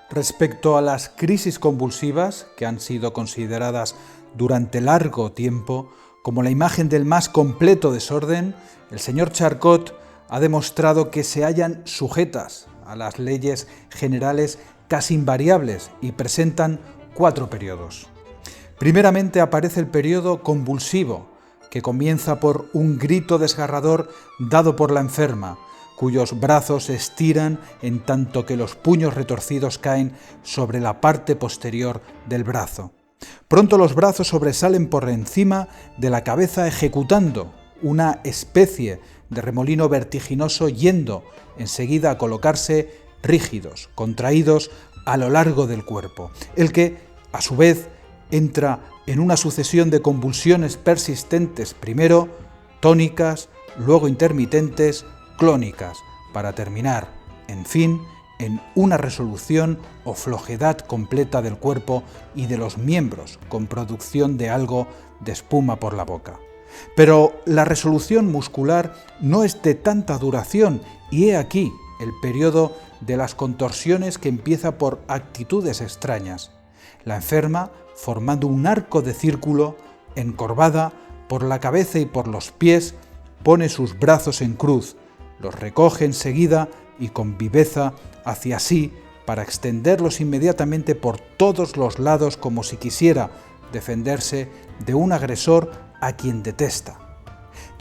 Respecto a las crisis convulsivas, que han sido consideradas durante largo tiempo como la imagen del más completo desorden, el señor Charcot ha demostrado que se hallan sujetas a las leyes generales casi invariables y presentan 4 periodos. Primeramente aparece el periodo convulsivo, que comienza por un grito desgarrador dado por la enferma, cuyos brazos se estiran en tanto que los puños retorcidos caen sobre la parte posterior del brazo. Pronto los brazos sobresalen por encima de la cabeza ejecutando una especie de remolino vertiginoso yendo enseguida a colocarse rígidos, contraídos a lo largo del cuerpo, el que, a su vez, entra en una sucesión de convulsiones persistentes, primero tónicas, luego intermitentes, clónicas, para terminar, en fin, en una resolución o flojedad completa del cuerpo y de los miembros, con producción de algo de espuma por la boca. Pero la resolución muscular no es de tanta duración y he aquí el periodo de las contorsiones que empieza por actitudes extrañas. La enferma, formando un arco de círculo, encorvada por la cabeza y por los pies, pone sus brazos en cruz, los recoge enseguida y con viveza hacia sí para extenderlos inmediatamente por todos los lados como si quisiera defenderse de un agresor a quien detesta.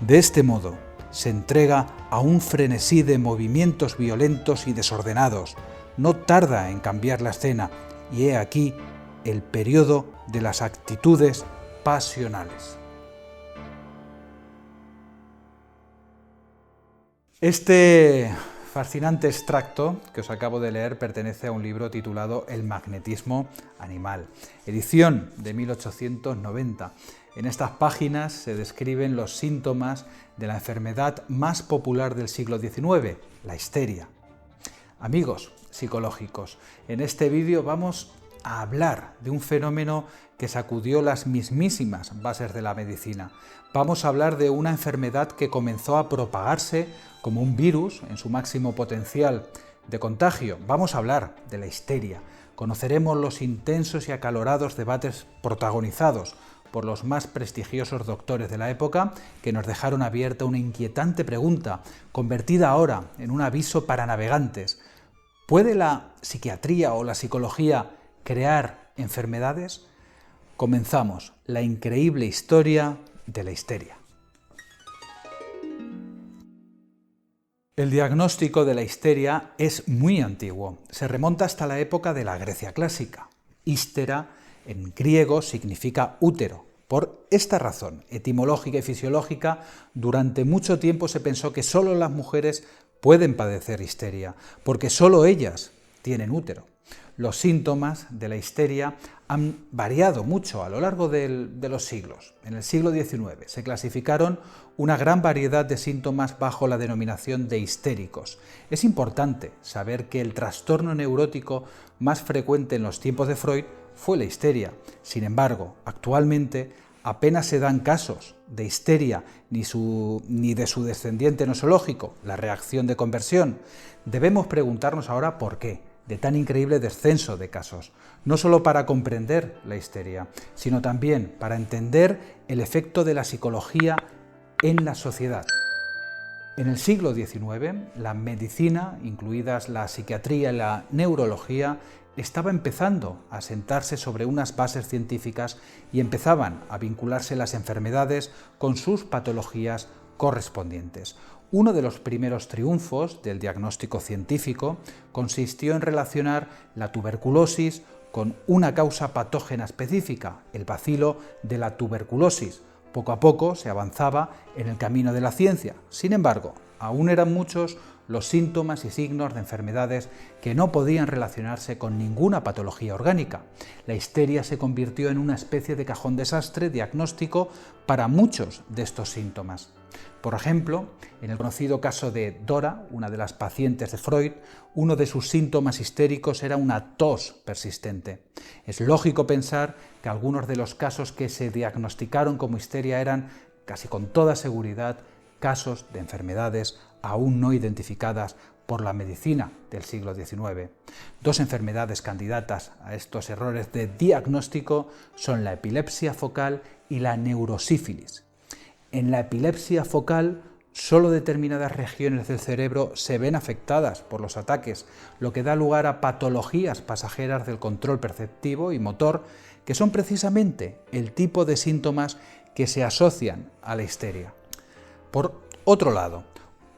De este modo, se entrega a un frenesí de movimientos violentos y desordenados. No tarda en cambiar la escena y he aquí el periodo de las actitudes pasionales. Este fascinante extracto que os acabo de leer pertenece a un libro titulado El magnetismo animal, edición de 1890. En estas páginas se describen los síntomas de la enfermedad más popular del siglo XIX, la histeria. Amigos psicológicos, en este vídeo vamos a hablar de un fenómeno que sacudió las mismísimas bases de la medicina. Vamos a hablar de una enfermedad que comenzó a propagarse como un virus en su máximo potencial de contagio. Vamos a hablar de la histeria. Conoceremos los intensos y acalorados debates protagonizados por los más prestigiosos doctores de la época que nos dejaron abierta una inquietante pregunta, convertida ahora en un aviso para navegantes. ¿Puede la psiquiatría o la psicología crear enfermedades? Comenzamos la increíble historia de la histeria. El diagnóstico de la histeria es muy antiguo. Se remonta hasta la época de la Grecia clásica. Hístera en griego significa útero. Por esta razón etimológica y fisiológica, durante mucho tiempo se pensó que solo las mujeres pueden padecer histeria, porque solo ellas tienen útero. Los síntomas de la histeria han variado mucho a lo largo de los siglos. En el siglo XIX se clasificaron una gran variedad de síntomas bajo la denominación de histéricos. Es importante saber que el trastorno neurótico más frecuente en los tiempos de Freud fue la histeria. Sin embargo, actualmente apenas se dan casos de histeria ni de su descendiente nosológico, la reacción de conversión. Debemos preguntarnos ahora por qué de tan increíble descenso de casos, no solo para comprender la histeria, sino también para entender el efecto de la psicología en la sociedad. En el siglo XIX, la medicina, incluidas la psiquiatría y la neurología, estaba empezando a sentarse sobre unas bases científicas y empezaban a vincularse las enfermedades con sus patologías correspondientes. Uno de los primeros triunfos del diagnóstico científico consistió en relacionar la tuberculosis con una causa patógena específica, el bacilo de la tuberculosis. Poco a poco se avanzaba en el camino de la ciencia. Sin embargo, aún eran muchos los síntomas y signos de enfermedades que no podían relacionarse con ninguna patología orgánica. La histeria se convirtió en una especie de cajón desastre diagnóstico para muchos de estos síntomas. Por ejemplo, en el conocido caso de Dora, una de las pacientes de Freud, uno de sus síntomas histéricos era una tos persistente. Es lógico pensar que algunos de los casos que se diagnosticaron como histeria eran, casi con toda seguridad, casos de enfermedades aún no identificadas por la medicina del siglo XIX. Dos enfermedades candidatas a estos errores de diagnóstico son la epilepsia focal y la neurosífilis. En la epilepsia focal, solo determinadas regiones del cerebro se ven afectadas por los ataques, lo que da lugar a patologías pasajeras del control perceptivo y motor, que son precisamente el tipo de síntomas que se asocian a la histeria. Por otro lado,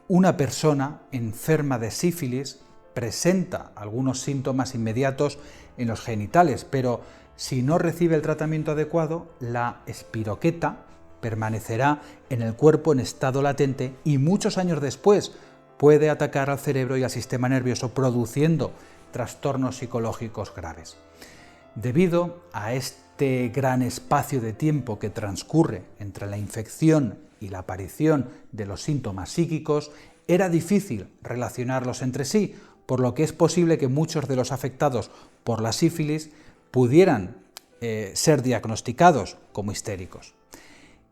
una persona enferma de sífilis presenta algunos síntomas inmediatos en los genitales, pero si no recibe el tratamiento adecuado, la espiroqueta permanecerá en el cuerpo en estado latente y muchos años después puede atacar al cerebro y al sistema nervioso, produciendo trastornos psicológicos graves. Debido a este gran espacio de tiempo que transcurre entre la infección y la aparición de los síntomas psíquicos, era difícil relacionarlos entre sí, por lo que es posible que muchos de los afectados por la sífilis pudieran ser diagnosticados como histéricos.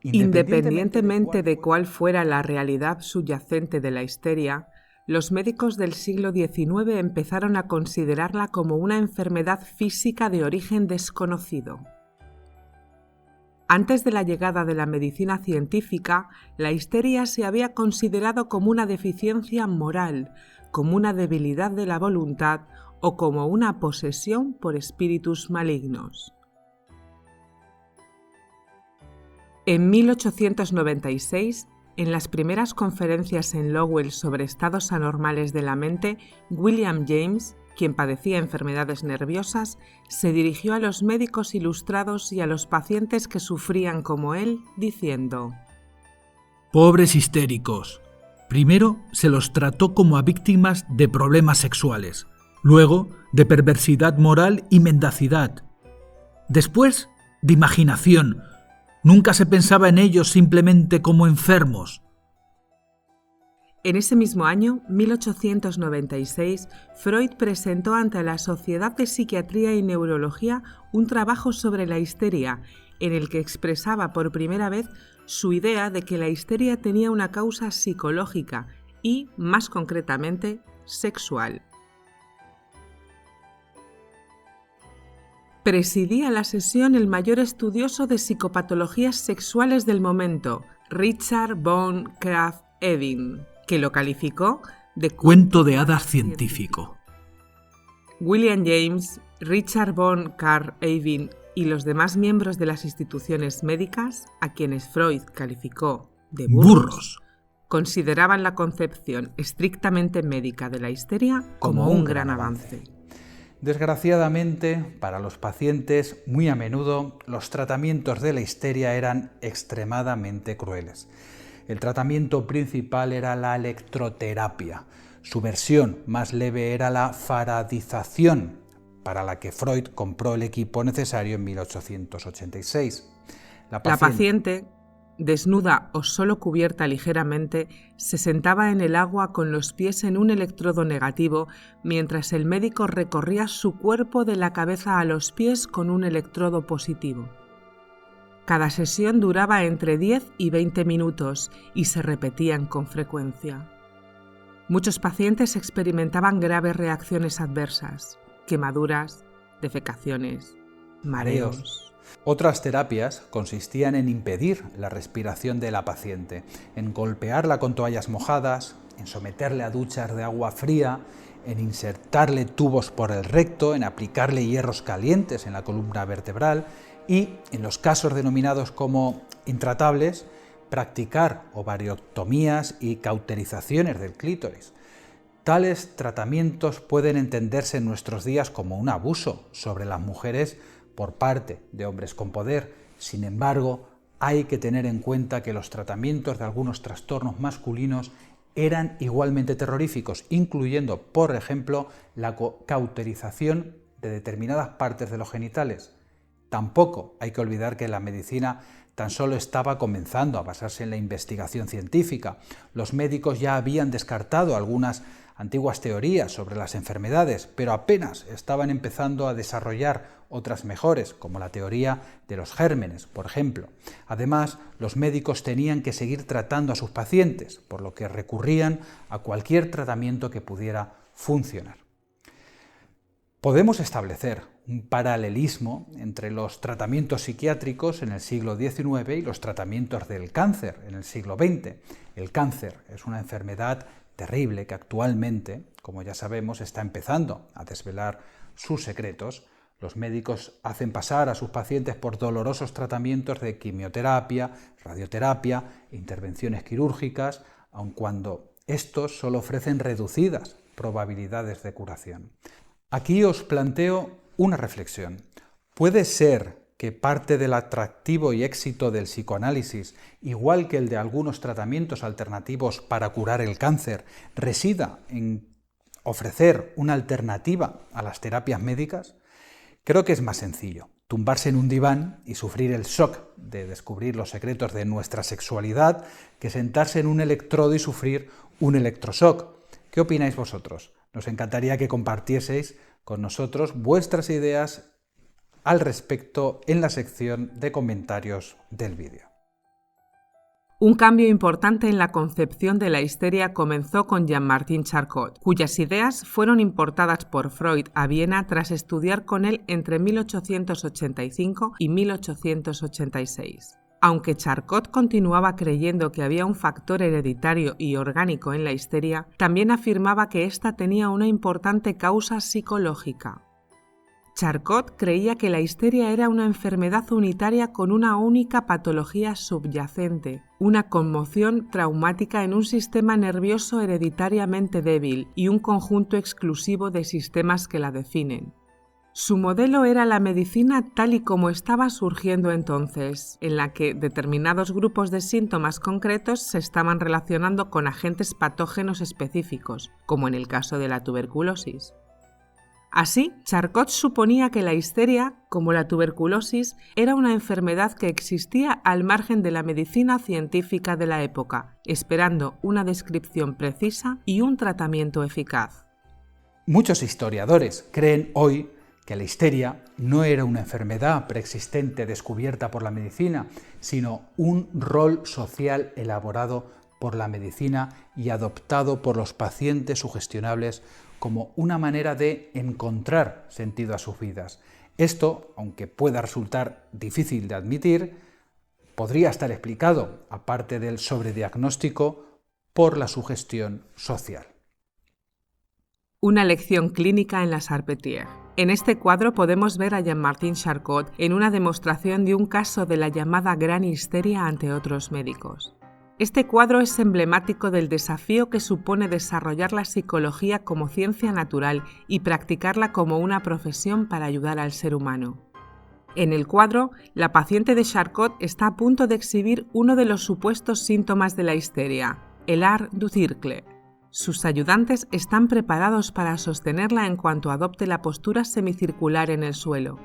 Independientemente de cuál fuera la realidad subyacente de la histeria, los médicos del siglo XIX empezaron a considerarla como una enfermedad física de origen desconocido. Antes de la llegada de la medicina científica, la histeria se había considerado como una deficiencia moral, como una debilidad de la voluntad o como una posesión por espíritus malignos. En 1896, en las primeras conferencias en Lowell sobre estados anormales de la mente, William James, quien padecía enfermedades nerviosas, se dirigió a los médicos ilustrados y a los pacientes que sufrían como él, diciendo: «Pobres histéricos. Primero se los trató como a víctimas de problemas sexuales, luego de perversidad moral y mendacidad, después de imaginación. Nunca se pensaba en ellos simplemente como enfermos». En ese mismo año, 1896, Freud presentó ante la Sociedad de Psiquiatría y Neurología un trabajo sobre la histeria, en el que expresaba por primera vez su idea de que la histeria tenía una causa psicológica y, más concretamente, sexual. Presidía la sesión el mayor estudioso de psicopatologías sexuales del momento, Richard von Krafft-Ebing, que lo calificó de cuento de hadas científico. William James, Richard von Krafft-Ebing y los demás miembros de las instituciones médicas, a quienes Freud calificó de burros, consideraban la concepción estrictamente médica de la histeria como un gran avance. Desgraciadamente, para los pacientes, muy a menudo, los tratamientos de la histeria eran extremadamente crueles. El tratamiento principal era la electroterapia. Su versión más leve era la faradización, para la que Freud compró el equipo necesario en 1886. La paciente, desnuda o solo cubierta ligeramente, se sentaba en el agua con los pies en un electrodo negativo, mientras el médico recorría su cuerpo de la cabeza a los pies con un electrodo positivo. Cada sesión duraba entre 10 y 20 minutos y se repetían con frecuencia. Muchos pacientes experimentaban graves reacciones adversas, quemaduras, defecaciones, mareos. Otras terapias consistían en impedir la respiración de la paciente, en golpearla con toallas mojadas, en someterle a duchas de agua fría, en insertarle tubos por el recto, en aplicarle hierros calientes en la columna vertebral y, en los casos denominados como intratables, practicar ovariectomías y cauterizaciones del clítoris. Tales tratamientos pueden entenderse en nuestros días como un abuso sobre las mujeres por parte de hombres con poder. Sin embargo, hay que tener en cuenta que los tratamientos de algunos trastornos masculinos eran igualmente terroríficos, incluyendo, por ejemplo, la cauterización de determinadas partes de los genitales. Tampoco hay que olvidar que la medicina tan solo estaba comenzando a basarse en la investigación científica. Los médicos ya habían descartado algunas antiguas teorías sobre las enfermedades, pero apenas estaban empezando a desarrollar otras mejores, como la teoría de los gérmenes, por ejemplo. Además, los médicos tenían que seguir tratando a sus pacientes, por lo que recurrían a cualquier tratamiento que pudiera funcionar. Podemos establecer un paralelismo entre los tratamientos psiquiátricos en el siglo XIX y los tratamientos del cáncer en el siglo XX. El cáncer es una enfermedad terrible que actualmente, como ya sabemos, está empezando a desvelar sus secretos. Los médicos hacen pasar a sus pacientes por dolorosos tratamientos de quimioterapia, radioterapia e intervenciones quirúrgicas, aun cuando estos solo ofrecen reducidas probabilidades de curación. Aquí os planteo una reflexión. ¿Puede ser que parte del atractivo y éxito del psicoanálisis, igual que el de algunos tratamientos alternativos para curar el cáncer, resida en ofrecer una alternativa a las terapias médicas? Creo que es más sencillo tumbarse en un diván y sufrir el shock de descubrir los secretos de nuestra sexualidad que sentarse en un electrodo y sufrir un electroshock. ¿Qué opináis vosotros? Nos encantaría que compartieseis con nosotros vuestras ideas al respecto en la sección de comentarios del vídeo. Un cambio importante en la concepción de la histeria comenzó con Jean-Martin Charcot, cuyas ideas fueron importadas por Freud a Viena tras estudiar con él entre 1885 y 1886. Aunque Charcot continuaba creyendo que había un factor hereditario y orgánico en la histeria, también afirmaba que ésta tenía una importante causa psicológica. Charcot creía que la histeria era una enfermedad unitaria con una única patología subyacente, una conmoción traumática en un sistema nervioso hereditariamente débil y un conjunto exclusivo de sistemas que la definen. Su modelo era la medicina tal y como estaba surgiendo entonces, en la que determinados grupos de síntomas concretos se estaban relacionando con agentes patógenos específicos, como en el caso de la tuberculosis. Así, Charcot suponía que la histeria, como la tuberculosis, era una enfermedad que existía al margen de la medicina científica de la época, esperando una descripción precisa y un tratamiento eficaz. Muchos historiadores creen hoy que la histeria no era una enfermedad preexistente descubierta por la medicina, sino un rol social elaborado por la medicina y adoptado por los pacientes sugestionables como una manera de encontrar sentido a sus vidas. Esto, aunque pueda resultar difícil de admitir, podría estar explicado, aparte del sobrediagnóstico, por la sugestión social. Una lección clínica en la Salpêtrière. En este cuadro podemos ver a Jean-Martin Charcot en una demostración de un caso de la llamada gran histeria ante otros médicos. Este cuadro es emblemático del desafío que supone desarrollar la psicología como ciencia natural y practicarla como una profesión para ayudar al ser humano. En el cuadro, la paciente de Charcot está a punto de exhibir uno de los supuestos síntomas de la histeria, el art du cercle. Sus ayudantes están preparados para sostenerla en cuanto adopte la postura semicircular en el suelo.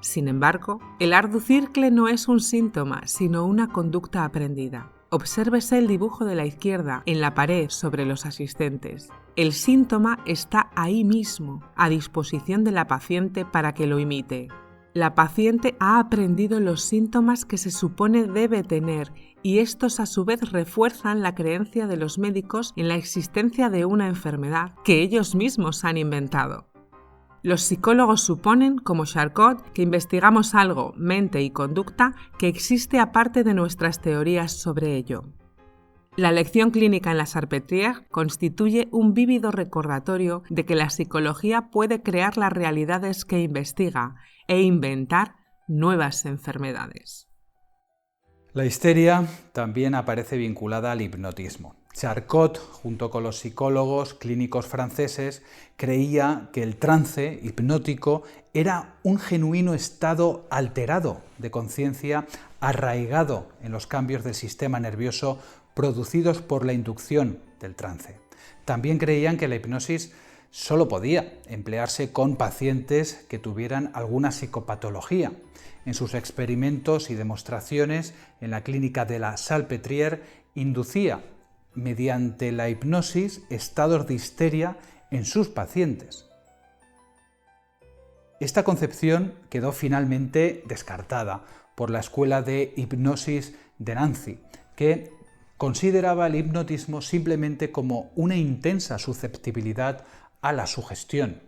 Sin embargo, el art du cercle no es un síntoma, sino una conducta aprendida. Obsérvese el dibujo de la izquierda en la pared sobre los asistentes. El síntoma está ahí mismo, a disposición de la paciente para que lo imite. La paciente ha aprendido los síntomas que se supone debe tener y estos a su vez refuerzan la creencia de los médicos en la existencia de una enfermedad que ellos mismos han inventado. Los psicólogos suponen, como Charcot, que investigamos algo, mente y conducta, que existe aparte de nuestras teorías sobre ello. La lección clínica en la Salpêtrière constituye un vívido recordatorio de que la psicología puede crear las realidades que investiga e inventar nuevas enfermedades. La histeria también aparece vinculada al hipnotismo. Charcot, junto con los psicólogos clínicos franceses, creía que el trance hipnótico era un genuino estado alterado de conciencia arraigado en los cambios del sistema nervioso producidos por la inducción del trance. También creían que la hipnosis solo podía emplearse con pacientes que tuvieran alguna psicopatología. En sus experimentos y demostraciones en la clínica de la Salpêtrière inducía mediante la hipnosis estados de histeria en sus pacientes. Esta concepción quedó finalmente descartada por la escuela de hipnosis de Nancy, que consideraba el hipnotismo simplemente como una intensa susceptibilidad a la sugestión.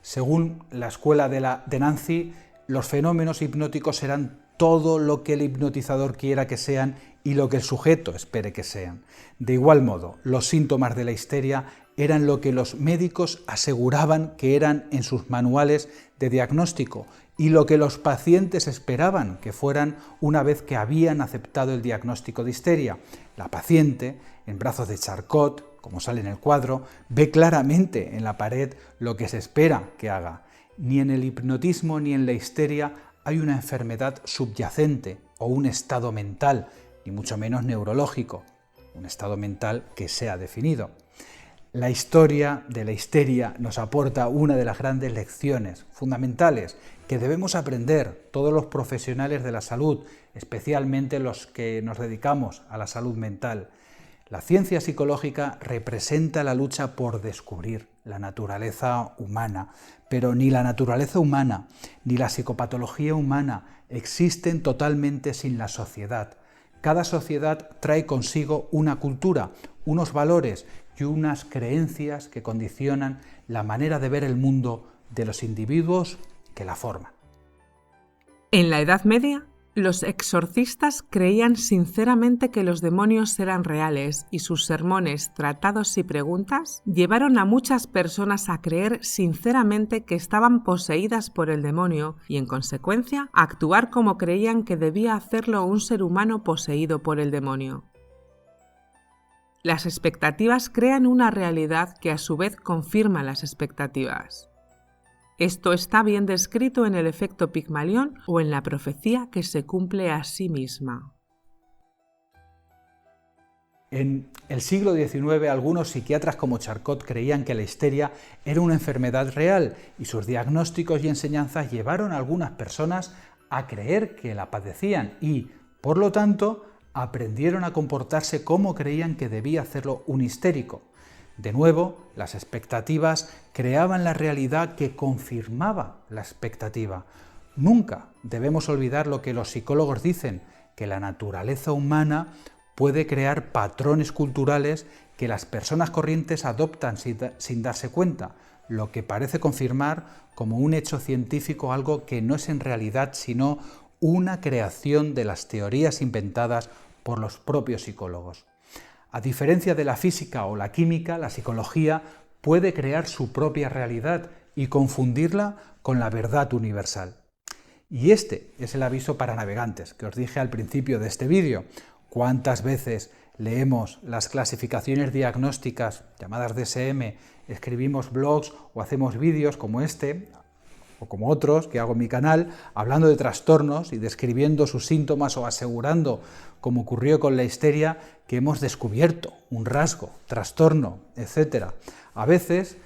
Según la escuela de Nancy, los fenómenos hipnóticos serán todo lo que el hipnotizador quiera que sean y lo que el sujeto espere que sean. De igual modo, los síntomas de la histeria eran lo que los médicos aseguraban que eran en sus manuales de diagnóstico y lo que los pacientes esperaban que fueran una vez que habían aceptado el diagnóstico de histeria. La paciente, en brazos de Charcot, como sale en el cuadro, ve claramente en la pared lo que se espera que haga. Ni en el hipnotismo ni en la histeria hay una enfermedad subyacente o un estado mental, ni mucho menos neurológico, un estado mental que sea definido. La historia de la histeria nos aporta una de las grandes lecciones fundamentales que debemos aprender todos los profesionales de la salud, especialmente los que nos dedicamos a la salud mental. La ciencia psicológica representa la lucha por descubrir la naturaleza humana, pero ni la naturaleza humana ni la psicopatología humana existen totalmente sin la sociedad. Cada sociedad trae consigo una cultura, unos valores y unas creencias que condicionan la manera de ver el mundo de los individuos que la forman. En la Edad Media, los exorcistas creían sinceramente que los demonios eran reales y sus sermones, tratados y preguntas llevaron a muchas personas a creer sinceramente que estaban poseídas por el demonio y, en consecuencia, a actuar como creían que debía hacerlo un ser humano poseído por el demonio. Las expectativas crean una realidad que a su vez confirma las expectativas. Esto está bien descrito en el efecto Pigmalión o en la profecía que se cumple a sí misma. En el siglo XIX, algunos psiquiatras como Charcot creían que la histeria era una enfermedad real y sus diagnósticos y enseñanzas llevaron a algunas personas a creer que la padecían y, por lo tanto, aprendieron a comportarse como creían que debía hacerlo un histérico. De nuevo, las expectativas creaban la realidad que confirmaba la expectativa. Nunca debemos olvidar lo que los psicólogos dicen, que la naturaleza humana puede crear patrones culturales que las personas corrientes adoptan sin darse cuenta, lo que parece confirmar como un hecho científico algo que no es en realidad sino una creación de las teorías inventadas por los propios psicólogos. A diferencia de la física o la química, la psicología puede crear su propia realidad y confundirla con la verdad universal. Y este es el aviso para navegantes que os dije al principio de este vídeo. ¿Cuántas veces leemos las clasificaciones diagnósticas llamadas DSM, escribimos blogs o hacemos vídeos como este o como otros que hago en mi canal, hablando de trastornos y describiendo sus síntomas o asegurando, como ocurrió con la histeria, que hemos descubierto un rasgo, trastorno, etc. A veces,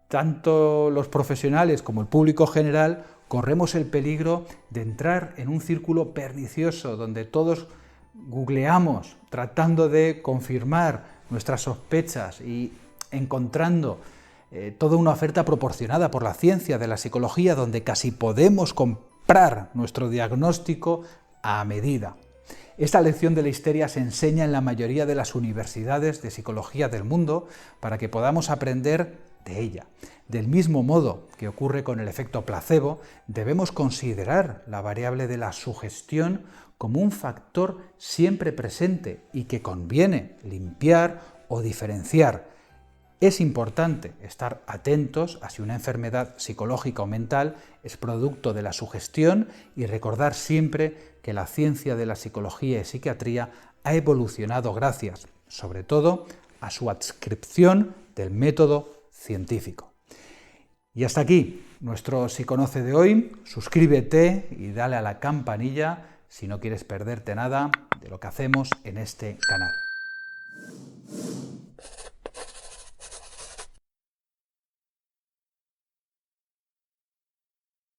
tanto los profesionales como el público general corremos el peligro de entrar en un círculo pernicioso donde todos googleamos tratando de confirmar nuestras sospechas y encontrando toda una oferta proporcionada por la ciencia de la psicología donde casi podemos comprar nuestro diagnóstico a medida. Esta lección de la histeria se enseña en la mayoría de las universidades de psicología del mundo para que podamos aprender de ella. Del mismo modo que ocurre con el efecto placebo, debemos considerar la variable de la sugestión como un factor siempre presente y que conviene limpiar o diferenciar. Es importante estar atentos a si una enfermedad psicológica o mental es producto de la sugestión y recordar siempre que la ciencia de la psicología y psiquiatría ha evolucionado gracias, sobre todo, a su adscripción del método científico. Y hasta aquí nuestro Psiconoce de hoy. Suscríbete y dale a la campanilla si no quieres perderte nada de lo que hacemos en este canal.